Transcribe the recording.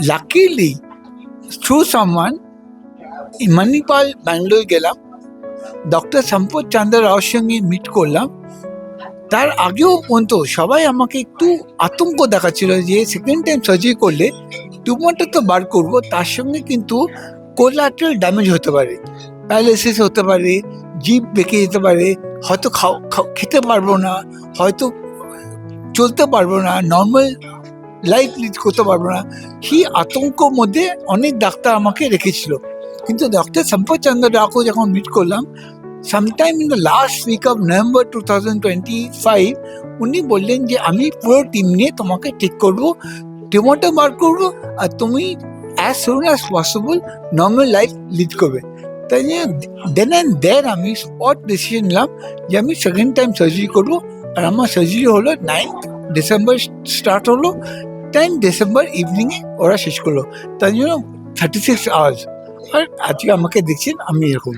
Luckily through someone Manipal Bangalore গেলাম, doctor সম্পদ চন্দ্র রাওর সঙ্গে মিট করলাম। তার আগেও পর্যন্ত সবাই আমাকে একটু আতঙ্ক দেখাচ্ছিল যে সেকেন্ড টাইম সার্জারি করলে টিউমারটা তো বার করবো, তার সঙ্গে কিন্তু কোলাটারাল ড্যামেজ হতে পারে, প্যারালাইসিস হতে পারে, জিভ বেঁকে যেতে পারে, হয়তো খেতে পারবো না, হয়তো চলতে পারবো না, নর্মাল লাইফ লিড করতে পারবো না। সেই আতঙ্কর মধ্যে অনেক ডাক্তার আমাকে রেখেছিল। কিন্তু ডক্টর সম্পদ চন্দ্র রাওকে যখন মিট করলাম sometime in the last week of November 2025, উনি বললেন যে আমি পুরো টিম নিয়ে তোমাকে ঠিক করবো, টিউমারটা বার করবো, আর তুমি as soon as possible normal life lead করবে। তাই জন্য দেন অ্যান্ড দেন আমি স্পট ডিসিশন নিলাম যে আমি সেকেন্ড টাইম সার্জারি করবো। আর আমার সার্জারি হলো 9th ডিসেম্বর স্টার্ট হলো, 10 ডিসেম্বর ইভিনিংয়ে ওরা শেষ করলো। তাই জন্য 36 আওয়ার্স। আর আজকে আমাকে দেখছেন আমি এরকম।